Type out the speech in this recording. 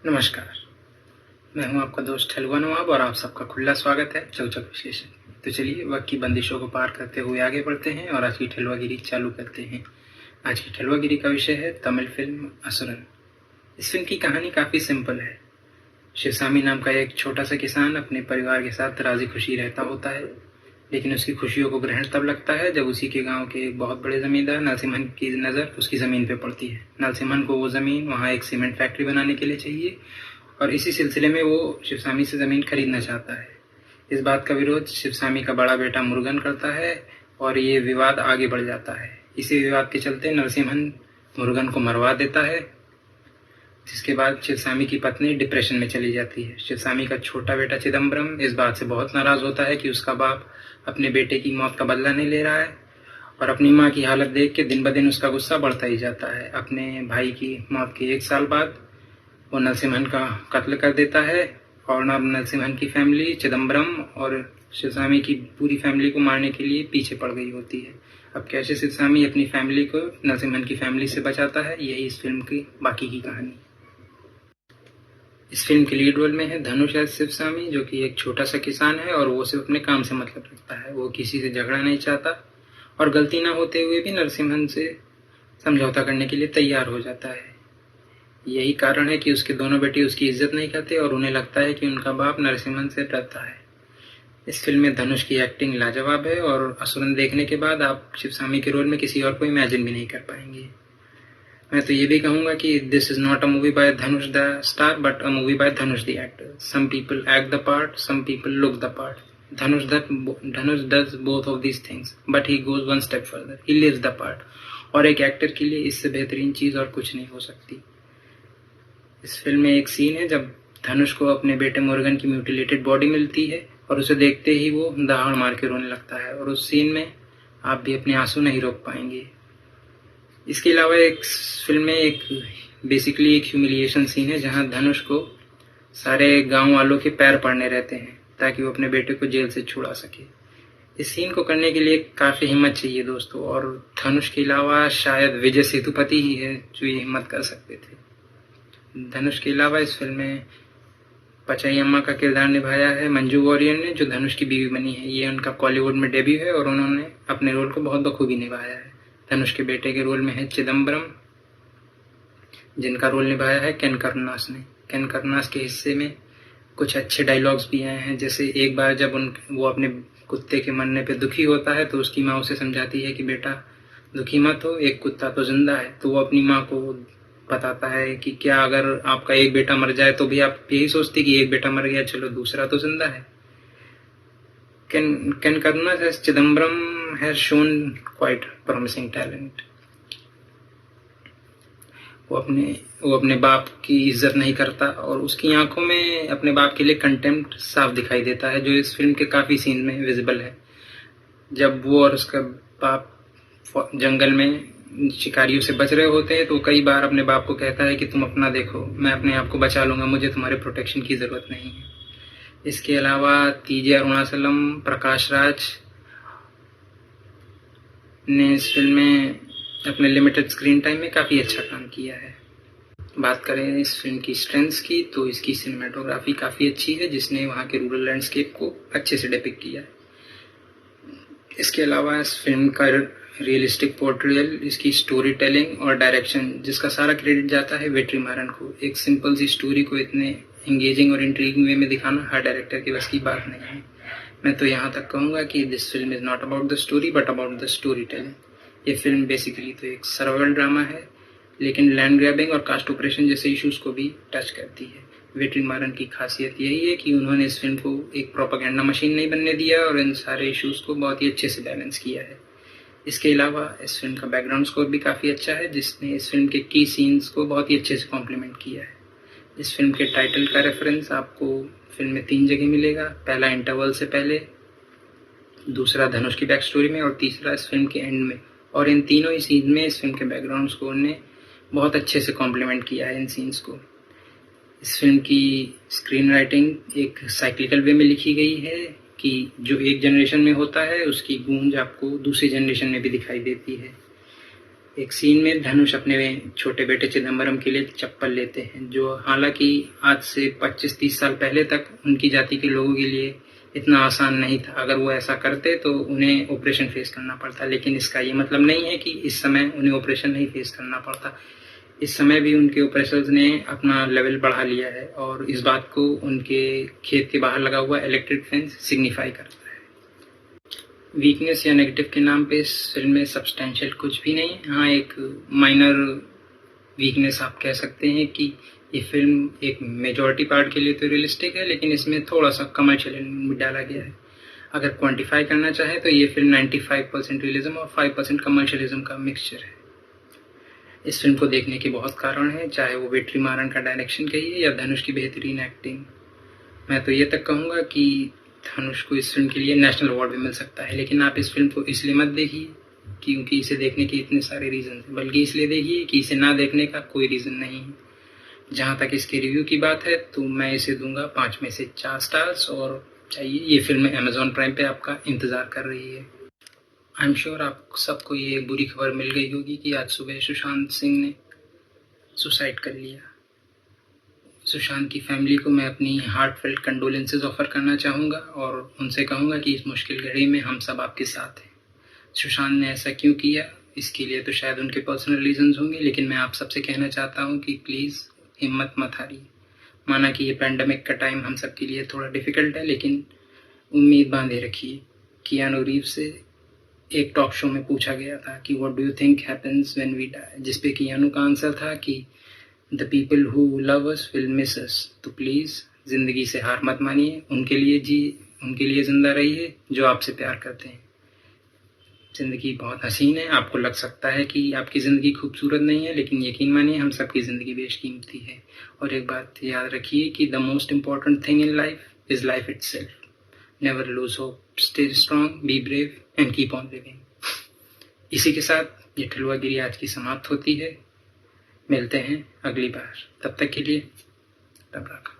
नमस्कार, मैं हूं आपका दोस्त हलवा नवाब और आप सबका खुला स्वागत है चौचक विश्लेषण। तो चलिए वक्त की बंदिशों को पार करते हुए आगे बढ़ते हैं और आज की ठलवागिरी चालू करते हैं। आज की ठलवागिरी का विषय है तमिल फिल्म असुरन। इस फिल्म की कहानी काफ़ी सिंपल है। शिवसामी नाम का एक छोटा सा किसान अपने परिवार के साथ राजी खुशी रहता होता है, लेकिन उसकी खुशियों को ग्रहण तब लगता है जब उसी के गांव के एक बहुत बड़े जमींदार नरसिम्हन की नज़र उसकी ज़मीन पे पड़ती है। नरसिम्हन को वो ज़मीन वहाँ एक सीमेंट फैक्ट्री बनाने के लिए चाहिए और इसी सिलसिले में वो शिवसामी से ज़मीन खरीदना चाहता है। इस बात का विरोध शिवसामी का बड़ा बेटा मुरुगन करता है और ये विवाद आगे बढ़ जाता है। इसी विवाद के चलते नरसिम्हन मुरुगन को मरवा देता है, जिसके बाद शिवसामी की पत्नी डिप्रेशन में चली जाती है। शिवसामी का छोटा बेटा चिदम्बरम इस बात से बहुत नाराज़ होता है कि उसका बाप अपने बेटे की मौत का बदला नहीं ले रहा है और अपनी माँ की हालत देख के दिन ब दिन उसका गुस्सा बढ़ता ही जाता है। अपने भाई की मौत के 1 साल बाद वो नरसिम्हन का कत्ल कर देता है और अब नरसिम्हन की फैमिली चिदम्बरम और शिवसामी की पूरी फैमिली को मारने के लिए पीछे पड़ गई होती है। अब कैसे शिवसामी अपनी फैमिली को नरसिम्हन की फैमिली से बचाता है, यही इस फिल्म की बाकी की कहानी। इस फिल्म के लीड रोल में है धनुष एज शिवसामी, जो कि एक छोटा सा किसान है और वो सिर्फ अपने काम से मतलब रखता है। वो किसी से झगड़ा नहीं चाहता और गलती ना होते हुए भी नरसिम्हन से समझौता करने के लिए तैयार हो जाता है। यही कारण है कि उसके दोनों बेटे उसकी इज्जत नहीं करते और उन्हें लगता है कि उनका बाप नरसिम्हन से डरता है। इस फिल्म में धनुष की एक्टिंग लाजवाब है और असुरन देखने के बाद आप शिवसामी के रोल में किसी और को इमेजिन भी नहीं कर पाएंगे। मैं तो ये भी कहूँगा कि this is not a movie by Dhanush the star but a movie by Dhanush the actor. Some people act the part, some people look the part. Dhanush does both of these things but he goes one step further, he lives the part. और एक actor के लिए इससे बेहतरीन चीज़ और कुछ नहीं हो सकती। इस फिल्म में एक सीन है जब धनुष को अपने बेटे मुरुगन की म्यूटिलेटेड बॉडी मिलती है और उसे देखते ही वो दहाड़ मार के रोने लगता है और उस सीन में आप भी अपने आंसू नहीं रोक पाएंगे। इसके अलावा एक फिल्म में एक बेसिकली एक ह्यूमिलिएशन सीन है जहां धनुष को सारे गांव वालों के पैर पड़ने रहते हैं ताकि वो अपने बेटे को जेल से छुड़ा सके। इस सीन को करने के लिए काफ़ी हिम्मत चाहिए दोस्तों, और धनुष के अलावा शायद विजय सेतुपति ही है जो ये हिम्मत कर सकते थे। धनुष के अलावा इस फिल्म में पचाईअम्मा का किरदार निभाया है मंजू वॉरियर ने, जो धनुष की बीवी बनी है। ये उनका कॉलीवुड में डेब्यू है और उन्होंने अपने रोल को बहुत बखूबी निभाया है। धनुष के बेटे के रोल में है चिदम्बरम, जिनका रोल निभाया है केन करुणास ने। केन करुणास के हिस्से में कुछ अच्छे डायलॉग्स भी आए हैं, जैसे एक बार जब वो अपने कुत्ते के मरने पे दुखी होता है तो उसकी माँ उसे समझाती है कि बेटा दुखी मत हो, एक कुत्ता तो जिंदा है। तो वो अपनी माँ को बताता है कि क्या अगर आपका एक बेटा मर जाए तो भी आप यही सोचती कि एक बेटा मर गया, चलो दूसरा तो जिंदा है। Ken Karuna as Chidambaram has shown quite promising talent. वो अपने बाप की इज्जत नहीं करता और उसकी आंखों में अपने बाप के लिए कंटेम्प्ट साफ दिखाई देता है, जो इस फिल्म के काफ़ी सीन में विजिबल है। जब वो और उसका बाप जंगल में शिकारियों से बच रहे होते हैं तो कई बार अपने बाप को कहता है कि तुम अपना देखो, मैं अपने आप को बचा लूँगा, मुझे तुम्हारे प्रोटेक्शन की ज़रूरत नहीं है। इसके अलावा तीजे अरुणाचलम प्रकाश राज ने इस फिल्म में अपने लिमिटेड स्क्रीन टाइम में काफ़ी अच्छा काम किया है। बात करें इस फिल्म की स्ट्रेंथ्स की तो इसकी सिनेमाटोग्राफी काफ़ी अच्छी है, जिसने वहाँ के रूरल लैंडस्केप को अच्छे से डिपिक्ट किया है। इसके अलावा इस फिल्म का रियलिस्टिक पोर्ट्रेयल, इसकी स्टोरी टेलिंग और डायरेक्शन, जिसका सारा क्रेडिट जाता है वेट्रीमारन को। एक सिंपल सी स्टोरी को इतने एंगेजिंग और इंट्रीगिंग वे में दिखाना हर डायरेक्टर की बस की बात नहीं है। मैं तो यहाँ तक कहूँगा कि this film is not about the story but about the story telling. ये फिल्म बेसिकली तो एक सर्वाइवल ड्रामा है, लेकिन लैंड ग्रैबिंग और कास्ट ऑपरेशन जैसे इश्यूज़ को भी टच करती है। वेट्रीमारन की खासियत यही है कि उन्होंने इस फिल्म को एक प्रोपेगेंडा मशीन नहीं बनने दिया और इन सारे इश्यूज़ को बहुत ही अच्छे से बैलेंस किया है। इसके अलावा इस फिल्म का बैकग्राउंड स्कोर भी काफ़ी अच्छा है, जिसने इस फिल्म के की सीन्स को बहुत ही अच्छे से कॉम्प्लीमेंट किया है। इस फिल्म के टाइटल का रेफरेंस आपको फिल्म में 3 जगह मिलेगा। पहला इंटरवल से पहले, दूसरा धनुष की बैक स्टोरी में और तीसरा इस फिल्म के एंड में। और इन तीनों ही सीन में इस फिल्म के बैकग्राउंड स्कोर ने बहुत अच्छे से कॉम्प्लीमेंट किया है इन सीन्स को। इस फिल्म की स्क्रीन राइटिंग एक साइक्लिकल वे में लिखी गई है कि जो एक जनरेशन में होता है उसकी गूंज आपको दूसरी जनरेशन में भी दिखाई देती है। एक सीन में धनुष अपने छोटे बेटे चिदम्बरम के लिए चप्पल लेते हैं, जो हालांकि आज से 25-30 साल पहले तक उनकी जाति के लोगों के लिए इतना आसान नहीं था। अगर वो ऐसा करते तो उन्हें ऑपरेशन फेस करना पड़ता, लेकिन इसका ये मतलब नहीं है कि इस समय उन्हें ऑपरेशन नहीं फेस करना पड़ता। इस समय भी उनके ऑपरेशंस ने अपना लेवल बढ़ा लिया है और इस बात को उनके खेत के बाहर लगा हुआ इलेक्ट्रिक फेंस सिग्निफाई करता है। वीकनेस या नेगेटिव के नाम पे इस फिल्म में सब्सटेंशियल कुछ भी नहीं है। हाँ, एक माइनर वीकनेस आप कह सकते हैं कि ये फिल्म एक मेजॉरिटी पार्ट के लिए तो रियलिस्टिक है, लेकिन इसमें थोड़ा सा कमर्शियल एलिमेंट डाला गया है। अगर क्वांटिफाई करना चाहे तो ये फिल्म 95% रियलिज्म और 5% कमर्शियलिज्म का मिक्सचर है। इस फिल्म को देखने के बहुत कारण हैं, चाहे वो वेट्रीमारन का डायरेक्शन कहिए या धनुष की बेहतरीन एक्टिंग। मैं तो ये तक कहूँगा कि धनुष को इस फिल्म के लिए नेशनल अवार्ड भी मिल सकता है, लेकिन आप इस फिल्म को इसलिए मत देखिए क्योंकि इसे देखने के इतने सारे रीज़न हैं, बल्कि इसलिए देखिए कि इसे ना देखने का कोई रीज़न नहीं है। जहाँ तक इसके रिव्यू की बात है तो मैं इसे दूंगा 5 में से 4 स्टार्स। और चाहिए ये फिल्म अमेजॉन प्राइम पे आपका इंतज़ार कर रही है। आई एम श्योर आप सबको ये बुरी खबर मिल गई होगी कि आज सुबह सुशांत सिंह ने सुसाइड कर लिया। सुशांत की फैमिली को मैं अपनी हार्टफेल्ट कंडोलेंसेस ऑफर करना चाहूँगा और उनसे कहूँगा कि इस मुश्किल घड़ी में हम सब आपके साथ हैं। सुशांत ने ऐसा क्यों किया, इसके लिए तो शायद उनके पर्सनल रीजंस होंगे, लेकिन मैं आप सबसे कहना चाहता हूँ कि प्लीज़ हिम्मत मत हारिए। माना कि ये पैंडमिक का टाइम हम सब के लिए थोड़ा डिफ़िकल्ट है, लेकिन उम्मीद बांधे रखिए। कियानू रीव्स से एक टॉक शो में पूछा गया था कि what do you think happens when we die, जिस पे कियानू का आंसर था कि the people who love us will miss us. तो प्लीज़ ज़िंदगी से हार मत मानिए, उनके लिए ज़िंदा रहिए जो आपसे प्यार करते हैं। ज़िंदगी बहुत हसीन है, आपको लग सकता है कि आपकी ज़िंदगी खूबसूरत नहीं है, लेकिन यकीन मानिए हम सबकी ज़िंदगी बेशकीमती है। और एक बात याद रखिए कि the most important thing in life is life itself. Never lose hope, stay strong, be brave and keep on living. इसी के साथ ये ठलुआगिरी आज की समाप्त होती है। मिलते हैं अगली बार, तब तक के लिए रब राखा।